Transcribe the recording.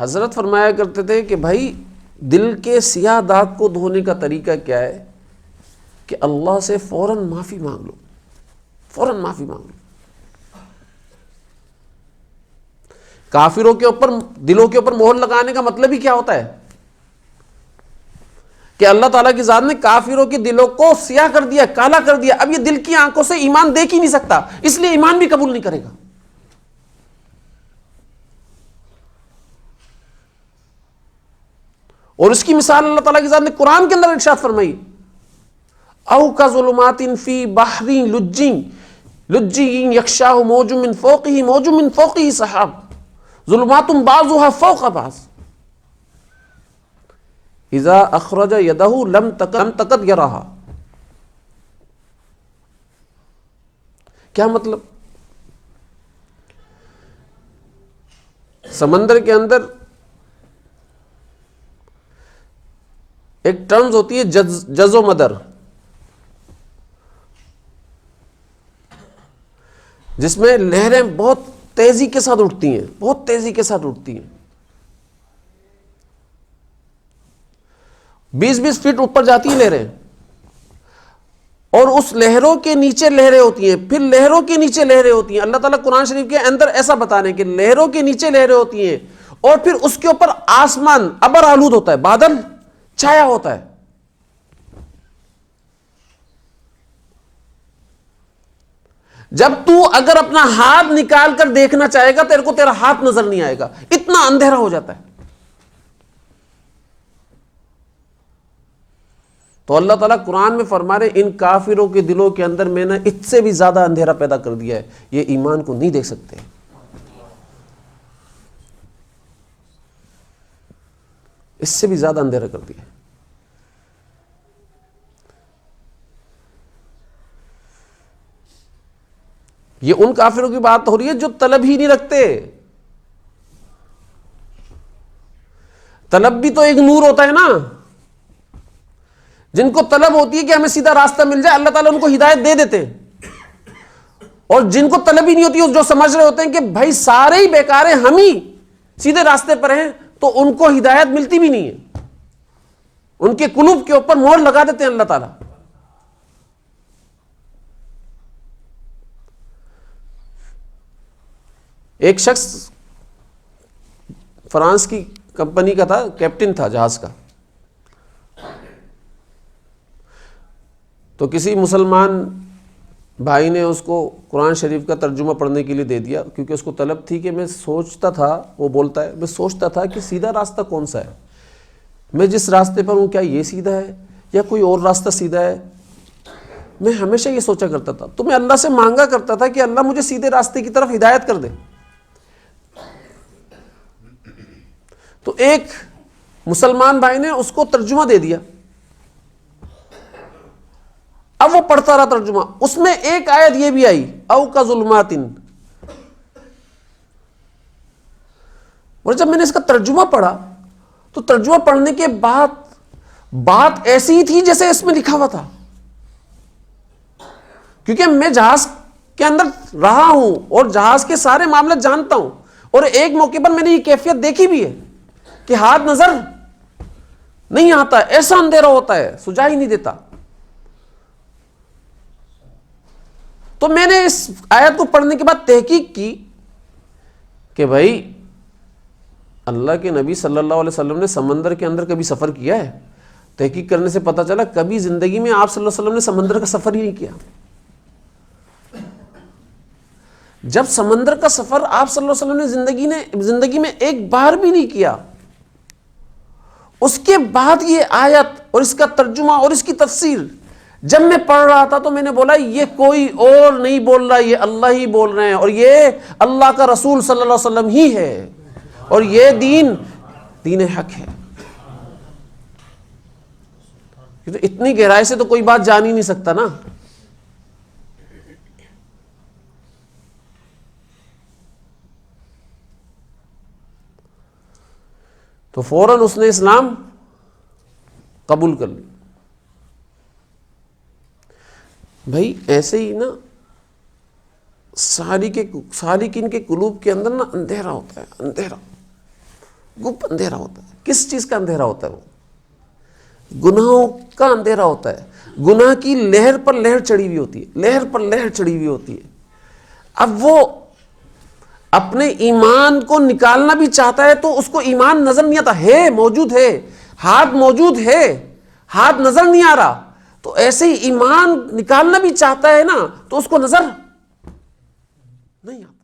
حضرت فرمایا کرتے تھے کہ بھائی دل کے سیاہ داغ کو دھونے کا طریقہ کیا ہے کہ اللہ سے فوراً معافی مانگ لو، فوراً معافی مانگ لو۔ کافروں کے اوپر دلوں کے اوپر مہر لگانے کا مطلب ہی کیا ہوتا ہے کہ اللہ تعالیٰ کی ذات نے کافروں کے دلوں کو سیاہ کر دیا، کالا کر دیا، اب یہ دل کی آنکھوں سے ایمان دیکھ ہی نہیں سکتا، اس لیے ایمان بھی قبول نہیں کرے گا۔ اور اس کی مثال اللہ تعالیٰ کی ذات نے قرآن کے اندر ارشاد فرمائی، او کظلمات فی بحر لجی یغشاہ موج من فوقہ موج من فوقہ سحاب ظلمات بعضها فوق بعض اذا اخرج یدہ لم تکد یراہا۔ کیا مطلب؟ سمندر کے اندر ایک ٹرمز ہوتی ہے جز و مدر، جس میں لہریں بہت تیزی کے ساتھ اٹھتی ہیں، بہت تیزی کے ساتھ اٹھتی ہیں، 20-20 فٹ اوپر جاتی ہیں لہریں، اور اس لہروں کے نیچے لہریں ہوتی ہیں، پھر لہروں کے نیچے لہریں ہوتی ہیں۔ اللہ تعالیٰ قرآن شریف کے اندر ایسا بتا رہے ہیں کہ لہروں کے نیچے لہریں ہوتی ہیں، اور پھر اس کے اوپر آسمان ابر آلود ہوتا ہے، بادل چھایا ہوتا ہے۔ جب تو اگر اپنا ہاتھ نکال کر دیکھنا چاہے گا تیرے کو تیرا ہاتھ نظر نہیں آئے گا، اتنا اندھیرا ہو جاتا ہے۔ تو اللہ تعالیٰ قرآن میں فرما رہے ان کافروں کے دلوں کے اندر میں نے اس سے بھی زیادہ اندھیرا پیدا کر دیا ہے، یہ ایمان کو نہیں دیکھ سکتے، اس سے بھی زیادہ اندھیرا کر دیا ہے۔ یہ ان کافروں کی بات ہو رہی ہے جو طلب ہی نہیں رکھتے۔ طلب بھی تو ایک نور ہوتا ہے نا، جن کو طلب ہوتی ہے کہ ہمیں سیدھا راستہ مل جائے، اللہ تعالیٰ ان کو ہدایت دے دیتے ہیں، اور جن کو طلب ہی نہیں ہوتی، جو سمجھ رہے ہوتے ہیں کہ بھائی سارے ہی بیکار ہیں، ہم ہی سیدھے راستے پر ہیں، تو ان کو ہدایت ملتی بھی نہیں ہے، ان کے قلوب کے اوپر مہر لگا دیتے ہیں اللہ تعالیٰ۔ ایک شخص فرانس کی کمپنی کا تھا، کیپٹن تھا جہاز کا، تو کسی مسلمان بھائی نے اس کو قرآن شریف کا ترجمہ پڑھنے کے لیے دے دیا، کیونکہ اس کو طلب تھی کہ میں سوچتا تھا، وہ بولتا ہے میں سوچتا تھا کہ سیدھا راستہ کون سا ہے، میں جس راستے پر ہوں کیا یہ سیدھا ہے یا کوئی اور راستہ سیدھا ہے، میں ہمیشہ یہ سوچا کرتا تھا، تو میں اللہ سے مانگا کرتا تھا کہ اللہ مجھے سیدھے راستے کی طرف ہدایت کر دے۔ تو ایک مسلمان بھائی نے اس کو ترجمہ دے دیا، اب وہ پڑھتا رہا ترجمہ، اس میں ایک آیت یہ بھی آئی او کظلمات، اور جب میں نے اس کا ترجمہ پڑھا تو ترجمہ پڑھنے کے بعد بات ایسی ہی تھی جیسے اس میں لکھا ہوا تھا، کیونکہ میں جہاز کے اندر رہا ہوں اور جہاز کے سارے معاملات جانتا ہوں، اور ایک موقع پر میں نے یہ کیفیت دیکھی بھی ہے کہ ہاتھ نظر نہیں آتا، ایسا اندھیرا ہوتا ہے، سجا ہی نہیں دیتا۔ تو میں نے اس آیت کو پڑھنے کے بعد تحقیق کی کہ بھائی اللہ کے نبی صلی اللہ علیہ وسلم نے سمندر کے اندر کبھی سفر کیا ہے؟ تحقیق کرنے سے پتہ چلا کبھی زندگی میں آپ صلی اللہ علیہ وسلم نے سمندر کا سفر ہی نہیں کیا۔ جب سمندر کا سفر آپ صلی اللہ علیہ وسلم نے زندگی میں ایک بار بھی نہیں کیا، اس کے بعد یہ آیت اور اس کا ترجمہ اور اس کی تفسیر جب میں پڑھ رہا تھا تو میں نے بولا یہ کوئی اور نہیں بول رہا، یہ اللہ ہی بول رہے ہیں، اور یہ اللہ کا رسول صلی اللہ علیہ وسلم ہی ہے، اور یہ دین حق ہے۔ تو اتنی گہرائی سے تو کوئی بات جان ہی نہیں سکتا نا۔ تو فوراً اس نے اسلام قبول کر لی۔ بھائی ایسے ہی نا سالکین کے قلوب کے اندر نا اندھیرا ہوتا ہے، اندھیرا، گپ اندھیرا ہوتا ہے. کس چیز کا اندھیرا ہوتا ہے؟ وہ گناہوں کا اندھیرا ہوتا ہے. گناہ کی لہر پر لہر چڑھی ہوئی ہوتی ہے، لہر پر لہر چڑھی ہوئی ہوتی ہے. اب وہ اپنے ایمان کو نکالنا بھی چاہتا ہے تو اس کو ایمان نظر نہیں آتا. ہے موجود ہے، ہاتھ موجود ہے، ہاتھ نظر نہیں آ رہا. تو ایسے ہی ایمان نکالنا بھی چاہتا ہے نا، تو اس کو نظر نہیں آتا.